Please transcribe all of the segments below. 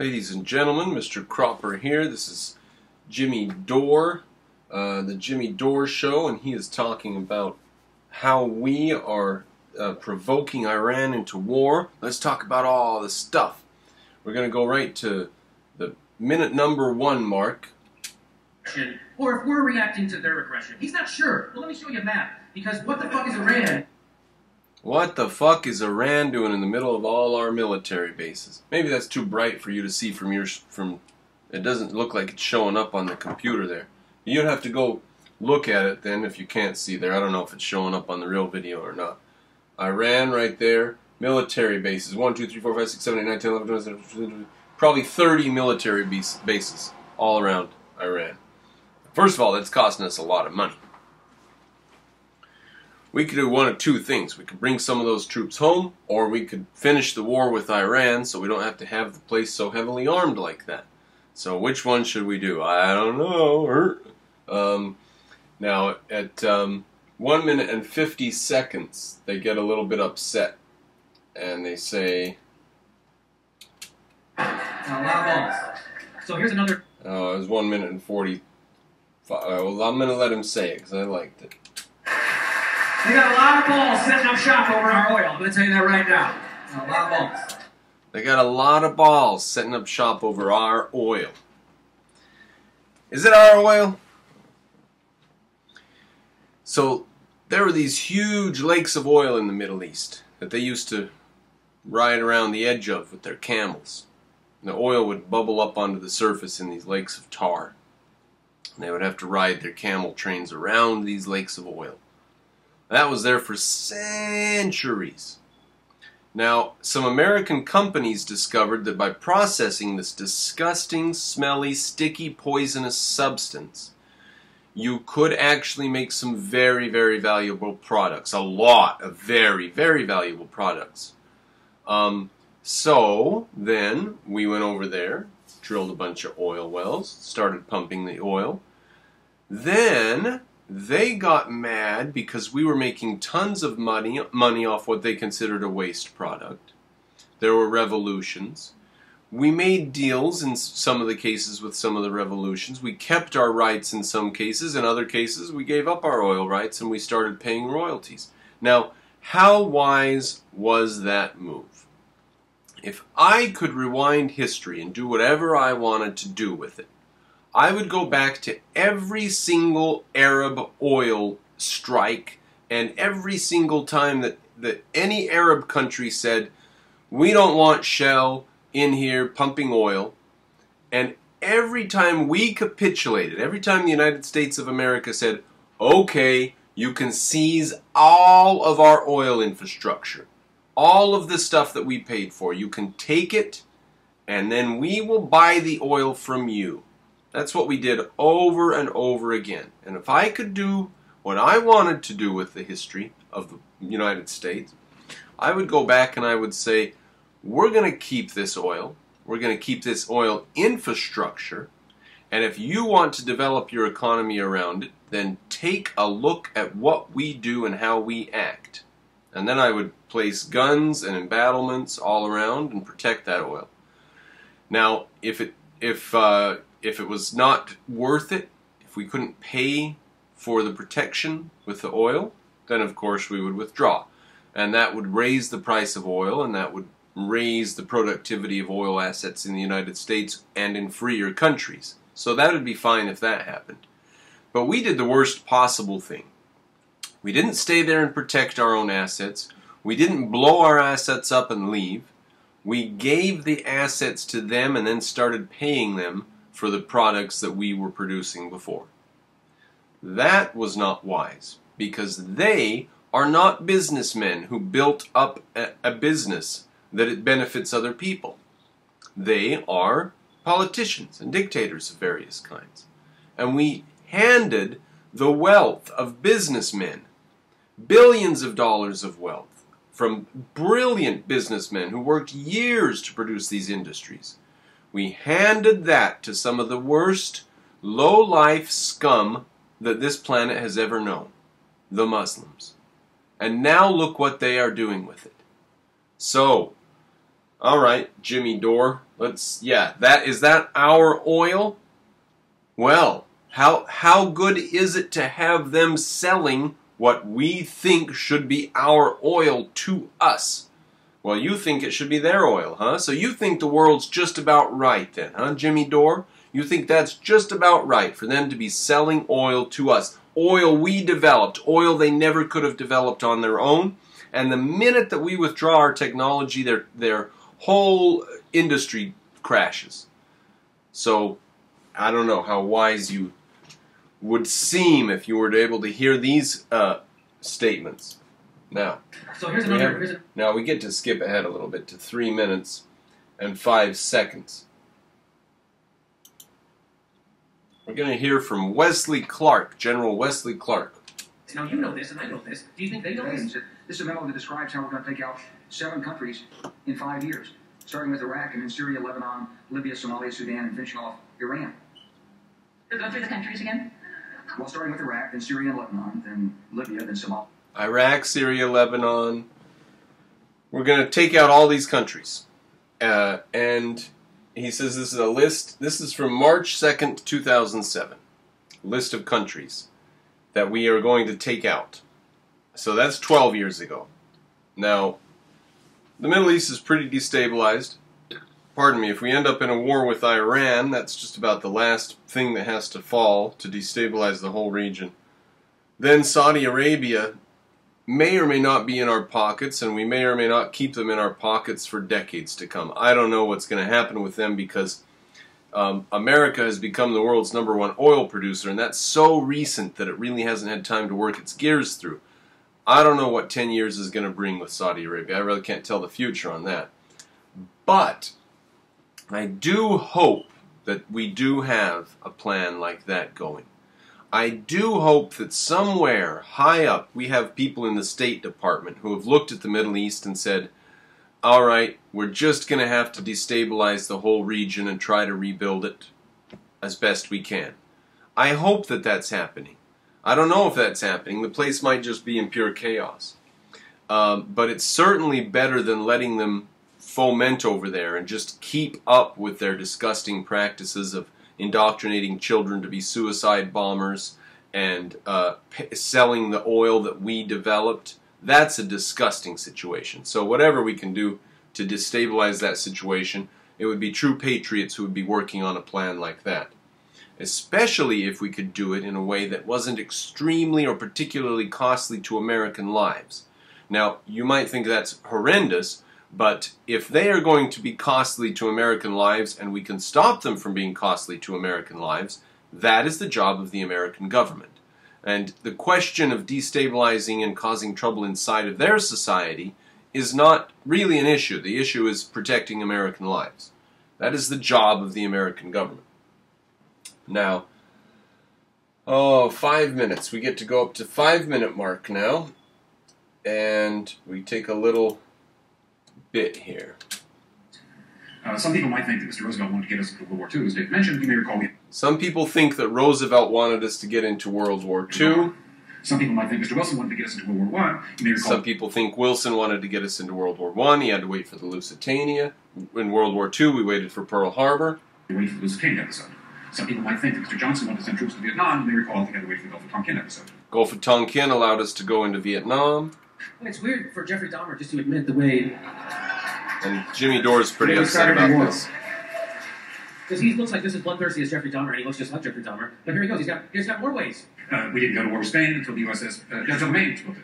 Ladies and gentlemen, Mr. Cropper here. This is Jimmy Dore, the Jimmy Dore Show, and he is talking about how we are provoking Iran into war. Let's talk about all the stuff. We're going to go right to the minute number 1 mark. Or if we're reacting to their aggression. He's not sure. Well, let me show you a map. Because what the fuck is Iran? What the fuck is Iran doing in the middle of all our military bases? Maybe that's too bright for you to see from it doesn't look like it's showing up on the computer there. You'd have to go look at it then if you can't see there. I don't know if it's showing up on the real video or not. Iran right there, military bases. 1, 2, 3, 4, 5, 6, 7, 8, 9, 10, 11, 12, 13, 14, probably 30 military bases all around Iran. First of all, that's costing us a lot of money. We could do one of two things. We could bring some of those troops home, or we could finish the war with Iran so we don't have to have the place so heavily armed like that. So which one should we do? I don't know. Now, at 1 minute and 50 seconds, they get a little bit upset. And they say... A lot of balls. So here's another... Oh, it was 1 minute and 45. Well, I'm going to let him say it, because I liked it. They got a lot of balls setting up shop over our oil. I'm going to tell you that right now. A lot of balls. They got a lot of balls setting up shop over our oil. Is it our oil? So there were these huge lakes of oil in the Middle East that they used to ride around the edge of with their camels. And the oil would bubble up onto the surface in these lakes of tar. And they would have to ride their camel trains around these lakes of oil. That was there for centuries. Now, some American companies discovered that by processing this disgusting, smelly, sticky, poisonous substance, you could actually make some very, very valuable products. A lot of very, very valuable products. So then we went over there, drilled a bunch of oil wells, started pumping the oil. Then they got mad because we were making tons of money off what they considered a waste product. There were revolutions. We made deals in some of the cases with some of the revolutions. We kept our rights in some cases. In other cases, we gave up our oil rights and we started paying royalties. Now, how wise was that move? If I could rewind history and do whatever I wanted to do with it, I would go back to every single Arab oil strike and every single time that any Arab country said, we don't want Shell in here pumping oil. And every time we capitulated, every time the United States of America said, okay, you can seize all of our oil infrastructure, all of the stuff that we paid for, you can take it and then we will buy the oil from you. That's what we did over and over again. And if I could do what I wanted to do with the history of the United States, I would go back and I would say, we're going to keep this oil. We're going to keep this oil infrastructure. And if you want to develop your economy around it, then take a look at what we do and how we act. And then I would place guns and embattlements all around and protect that oil. Now, if it was not worth it, if we couldn't pay for the protection with the oil, then of course we would withdraw. And that would raise the price of oil, and that would raise the productivity of oil assets in the United States and in freer countries. So that would be fine if that happened. But we did the worst possible thing. We didn't stay there and protect our own assets. We didn't blow our assets up and leave. We gave the assets to them and then started paying them for the products that we were producing before. That was not wise, because they are not businessmen who built up a business that it benefits other people. They are politicians and dictators of various kinds. And we handed the wealth of businessmen, billions of dollars of wealth, from brilliant businessmen who worked years to produce these industries. We handed that to some of the worst, low-life scum that this planet has ever known, the Muslims. And now look what they are doing with it. So, All right, Jimmy Dore. Is that our oil? Well, how good is it to have them selling what we think should be our oil to us? Well, you think it should be their oil, huh? So you think the world's just about right then, huh, Jimmy Dore? You think that's just about right for them to be selling oil to us? Oil we developed, oil they never could have developed on their own. And the minute that we withdraw our technology, their whole industry crashes. So, I don't know how wise you would seem if you were able to hear these statements. Now, So here's another. now we get to skip ahead a little bit to 3 minutes and 5 seconds. We're going to hear from Wesley Clark, General Wesley Clark. Now you know this and I know this. Do you think they know this? This is a memo that describes how we're going to take out 7 countries in 5 years, starting with Iraq and then Syria, Lebanon, Libya, Somalia, Sudan, and finishing off Iran. Go through the countries again? Well, starting with Iraq, then Syria and Lebanon, then Libya, then Somalia. Iraq, Syria, Lebanon. We're going to take out all these countries. And he says this is a list. This is from March 2nd, 2007. List of countries that we are going to take out. So that's 12 years ago. Now, the Middle East is pretty destabilized. Pardon me, if we end up in a war with Iran, that's just about the last thing that has to fall to destabilize the whole region. Then Saudi Arabia may or may not be in our pockets, and we may or may not keep them in our pockets for decades to come. I don't know what's going to happen with them because America has become the world's #1 oil producer, and that's so recent that it really hasn't had time to work its gears through. I don't know what 10 years is going to bring with Saudi Arabia. I really can't tell the future on that. But I do hope that we do have a plan like that going. I do hope that somewhere high up we have people in the State Department who have looked at the Middle East and said, all right, we're just going to have to destabilize the whole region and try to rebuild it as best we can. I hope that that's happening. I don't know if that's happening. The place might just be in pure chaos. But it's certainly better than letting them foment over there and just keep up with their disgusting practices of indoctrinating children to be suicide bombers and selling the oil that we developed. That's a disgusting situation. So whatever we can do to destabilize that situation, it would be true patriots who would be working on a plan like that. Especially if we could do it in a way that wasn't extremely or particularly costly to American lives. Now, you might think that's horrendous, but if they are going to be costly to American lives and we can stop them from being costly to American lives, that is the job of the American government. And the question of destabilizing and causing trouble inside of their society is not really an issue. The issue is protecting American lives. That is the job of the American government. Now, 5 minutes. We get to go up to 5-minute mark now. And we take a little bit here. Some people might think that Mr. Roosevelt wanted to get us into World War II. As Dick mentioned, you may recall some people think that Roosevelt wanted us to get into World War II. Some people might think Mr. Wilson wanted to get us into World War I. You may recall some people think Wilson wanted to get us into World War I. He had to wait for the Lusitania. In World War II, we waited for Pearl Harbor. We waited for the Lusitania episode. Some people might think that Mr. Johnson wanted to send troops to Vietnam. You may recall he had to wait for the Gulf of Tonkin episode. Gulf of Tonkin allowed us to go into Vietnam. It's weird for Jeffrey Dahmer just to admit the way... And Jimmy Dore is pretty upset about this. Because he looks like just as bloodthirsty as Jeffrey Dahmer, and he looks just like Jeffrey Dahmer. But here he goes. He's got more ways. We didn't go to war with Spain until the USS until the Maine exploded.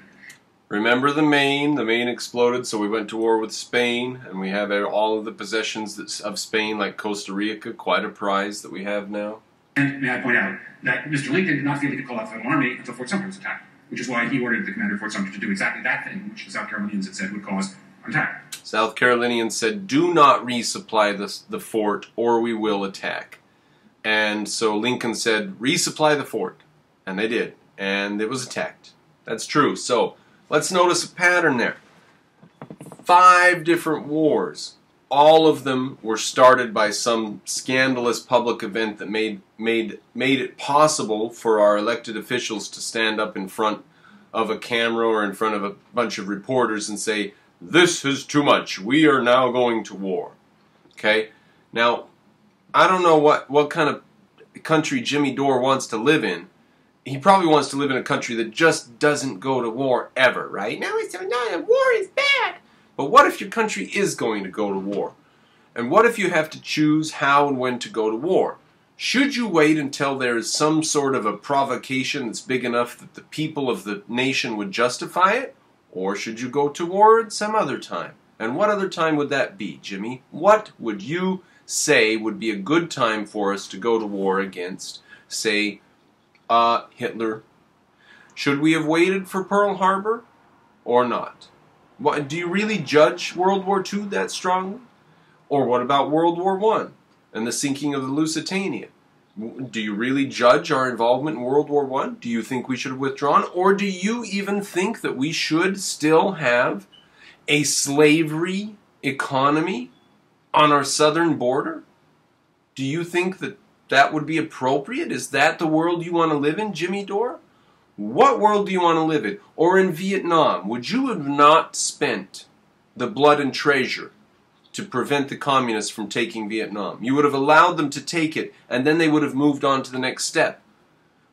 Remember the Maine? The Maine exploded, so we went to war with Spain, and we have all of the possessions of Spain, like Costa Rica, quite a prize that we have now. And may I point out that Mr. Lincoln did not feel he could call out the Federal Army until Fort Sumter was attacked, which is why he ordered the commander of Fort Sumter to do exactly that thing, which the South Carolinians had said would cause an attack. South Carolinians said, do not resupply the fort or we will attack. And so Lincoln said, resupply the fort. And they did. And it was attacked. That's true. So let's notice a pattern there. 5 different wars. All of them were started by some scandalous public event that made it possible for our elected officials to stand up in front of a camera or in front of a bunch of reporters and say, this is too much. We are now going to war. Okay? Now, I don't know what kind of country Jimmy Dore wants to live in. He probably wants to live in a country that just doesn't go to war ever, right? No, war is bad. But what if your country is going to go to war? And what if you have to choose how and when to go to war? Should you wait until there is some sort of a provocation that's big enough that the people of the nation would justify it? Or should you go to war at some other time? And what other time would that be, Jimmy? What would you say would be a good time for us to go to war against, say, Hitler? Should we have waited for Pearl Harbor or not? What, do you really judge World War II that strongly? Or what about World War I and the sinking of the Lusitania? Do you really judge our involvement in World War I? Do you think we should have withdrawn? Or do you even think that we should still have a slavery economy on our southern border? Do you think that that would be appropriate? Is that the world you want to live in, Jimmy Dore? What world do you want to live in? Or in Vietnam? Would you have not spent the blood and treasure to prevent the communists from taking Vietnam? You would have allowed them to take it, and then they would have moved on to the next step.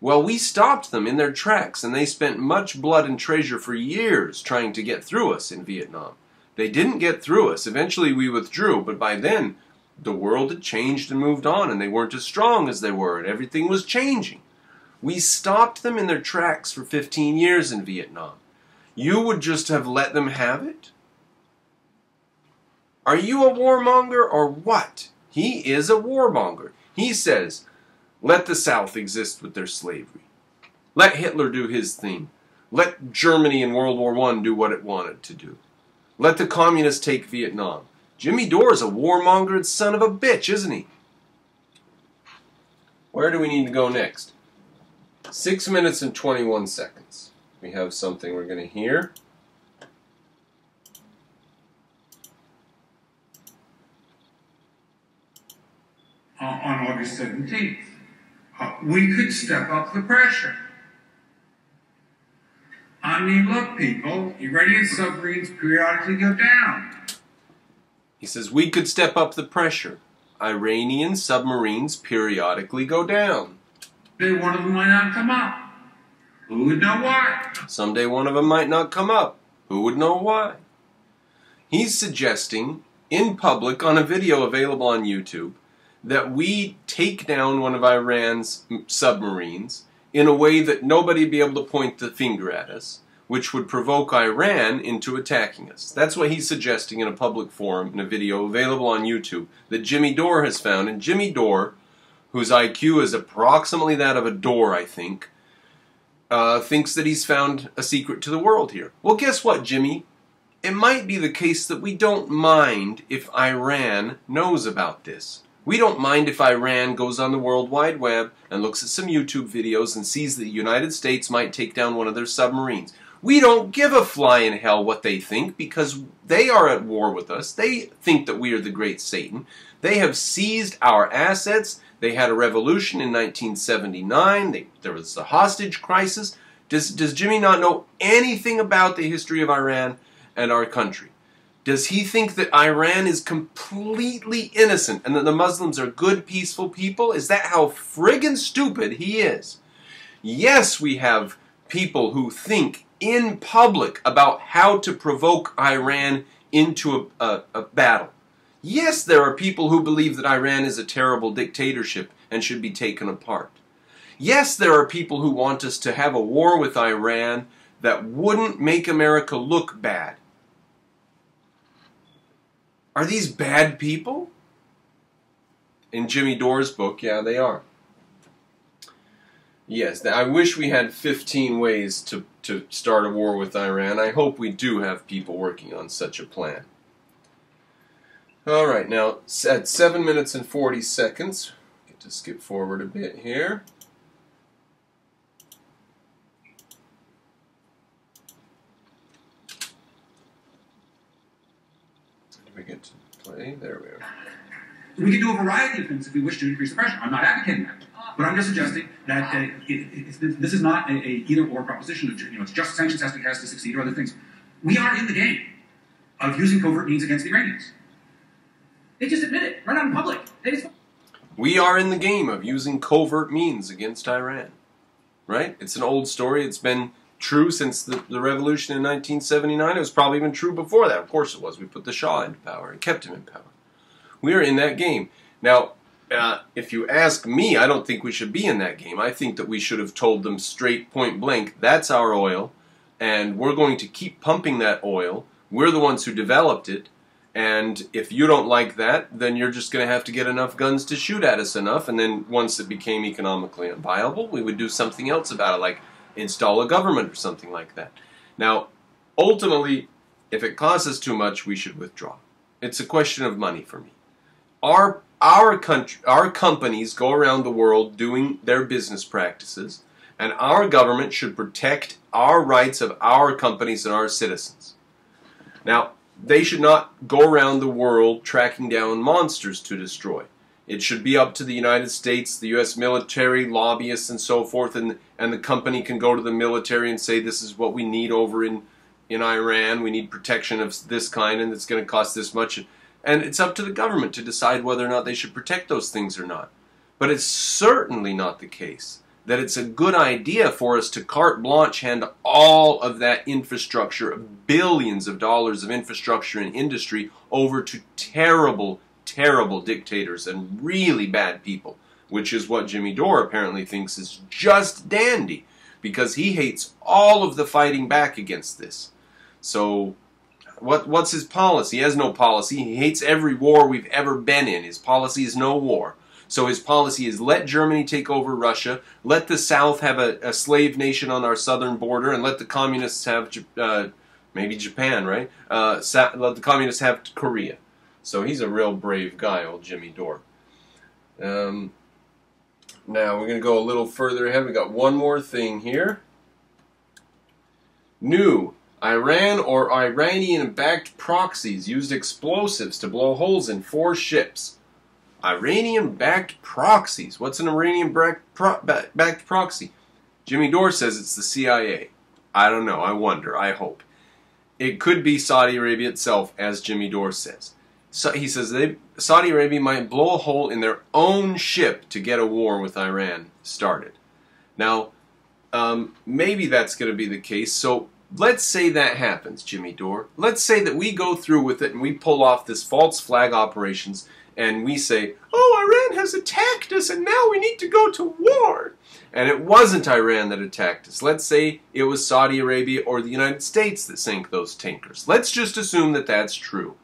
Well, we stopped them in their tracks, and they spent much blood and treasure for years trying to get through us in Vietnam. They didn't get through us. Eventually we withdrew, but by then the world had changed and moved on, and they weren't as strong as they were, and everything was changing. We stopped them in their tracks for 15 years in Vietnam. You would just have let them have it? Are you a warmonger or what? He is a warmonger. He says, let the South exist with their slavery. Let Hitler do his thing. Let Germany in World War I do what it wanted to do. Let the communists take Vietnam. Jimmy Dore is a warmonger son of a bitch, isn't he? Where do we need to go next? 6 minutes and 21 seconds. We have something we're going to hear. On August 17th, we could step up the pressure. I mean, look, people, Iranian submarines periodically go down. He says, we could step up the pressure. Iranian submarines periodically go down. Someday one of them might not come up. Who would know why? Someday one of them might not come up. Who would know why? He's suggesting, in public, on a video available on YouTube, that we take down one of Iran's submarines in a way that nobody would be able to point the finger at us, which would provoke Iran into attacking us. That's what he's suggesting in a public forum, in a video available on YouTube, that Jimmy Dore has found. And Jimmy Dore, whose IQ is approximately that of a door, I think, thinks that he's found a secret to the world here. Well, guess what, Jimmy? It might be the case that we don't mind if Iran knows about this. We don't mind if Iran goes on the World Wide Web and looks at some YouTube videos and sees that the United States might take down one of their submarines. We don't give a fly in hell what they think, because they are at war with us. They think that we are the great Satan. They have seized our assets. They had a revolution in 1979. There was the hostage crisis. Does Jimmy not know anything about the history of Iran and our country? Does he think that Iran is completely innocent and that the Muslims are good, peaceful people? Is that how friggin' stupid he is? Yes, we have people who think in public about how to provoke Iran into a battle. Yes, there are people who believe that Iran is a terrible dictatorship and should be taken apart. Yes, there are people who want us to have a war with Iran that wouldn't make America look bad. Are these bad people? In Jimmy Dore's book, yeah, they are. Yes, I wish we had 15 ways to start a war with Iran. I hope we do have people working on such a plan. All right, now, at 7 minutes and 40 seconds, get to skip forward a bit here. We get to play. There we are. We can do a variety of things if we wish to increase the pressure. I'm not advocating that. But I'm just suggesting that this is not a either-or proposition. It's just sanctions has to succeed or other things. We are in the game. of using covert means against the Iranians. They just admit it right out in public. They just... We are in the game of using covert means against Iran. Right? It's an old story. It's been true since the revolution in 1979. It was probably even true before that. Of course it was. We put the Shah into power and kept him in power. We are in that game. Now, if you ask me, I don't think we should be in that game. I think that we should have told them straight, point blank, that's our oil, and we're going to keep pumping that oil. We're the ones who developed it, and if you don't like that, then you're just going to have to get enough guns to shoot at us enough, and then once it became economically unviable, we would do something else about it, like install a government or something like that. Now, ultimately, if it costs us too much, we should withdraw. It's a question of money for me. Our companies go around the world doing their business practices, and our government should protect our rights of our companies and our citizens. Now, they should not go around the world tracking down monsters to destroy. It should be up to the United States, the U.S. military, lobbyists, and so forth, and the company can go to the military and say, this is what we need over in Iran. We need protection of this kind, and it's going to cost this much. And it's up to the government to decide whether or not they should protect those things or not. But it's certainly not the case that it's a good idea for us to carte blanche hand all of that infrastructure, billions of dollars of infrastructure and industry, over to terrible, terrible dictators and really bad people, which is what Jimmy Dore apparently thinks is just dandy, because he hates all of the fighting back against this. So what's his policy? He has no policy. He hates every war we've ever been in. His policy is no war. So his policy is let Germany take over Russia, let the South have a slave nation on our southern border, and let the communists have, maybe Japan, right? Let the communists have Korea. So he's a real brave guy, old Jimmy Dore. Now we're going to go a little further ahead. We got one more thing here. New. Iran or Iranian-backed proxies used explosives to blow holes in 4 ships. Iranian-backed proxies. What's an Iranian-backed proxy? Jimmy Dore says it's the CIA. I don't know. I wonder. I hope. It could be Saudi Arabia itself, as Jimmy Dore says. So he says Saudi Arabia might blow a hole in their own ship to get a war with Iran started. Now, maybe that's going to be the case. So let's say that happens, Jimmy Dore. Let's say that we go through with it and we pull off this false flag operations and we say, oh, Iran has attacked us and now we need to go to war. And it wasn't Iran that attacked us. Let's say it was Saudi Arabia or the United States that sank those tankers. Let's just assume that that's true.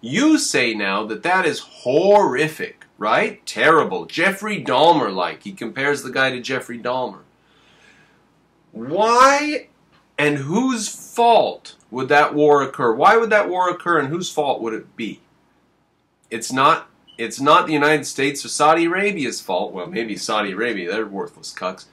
You say now that that is horrific, right? Terrible. Jeffrey Dahmer-like. He compares the guy to Jeffrey Dahmer. Why and whose fault would that war occur? Why would that war occur and whose fault would it be? It's not the United States or Saudi Arabia's fault. Well, maybe Saudi Arabia, they're worthless cucks.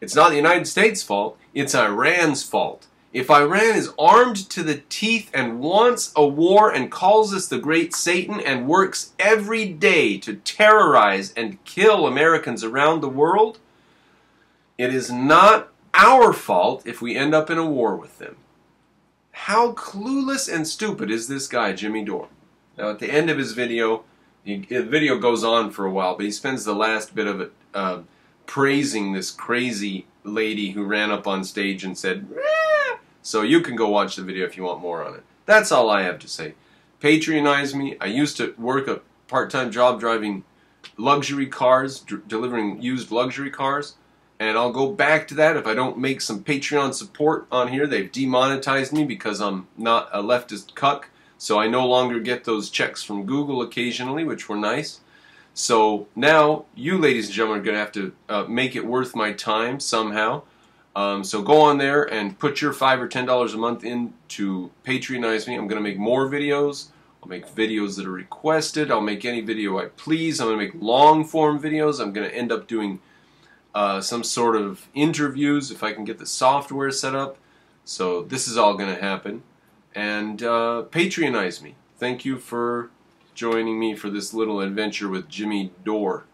It's not the United States' fault. It's Iran's fault. If Iran is armed to the teeth and wants a war and calls us the great Satan and works every day to terrorize and kill Americans around the world, it is not our fault if we end up in a war with them. How clueless and stupid is this guy, Jimmy Dore? Now, at the end of his video, the video goes on for a while, but he spends the last bit of it praising this crazy lady who ran up on stage and said, "Rah!" So you can go watch the video if you want more on it. That's all I have to say. Patronize me. I used to work a part-time job driving luxury cars, delivering used luxury cars, and I'll go back to that if I don't make some Patreon support on here. They've demonetized me because I'm not a leftist cuck. So I no longer get those checks from Google occasionally, which were nice. So now you, ladies and gentlemen, are going to have to make it worth my time somehow. So go on there and put your $5 or $10 a month in to patronize me. I'm going to make more videos. I'll make videos that are requested. I'll make any video I please. I'm going to make long-form videos. I'm going to end up doing some sort of interviews if I can get the software set up. So this is all going to happen. And patronize me. Thank you for joining me for this little adventure with Jimmy Dore.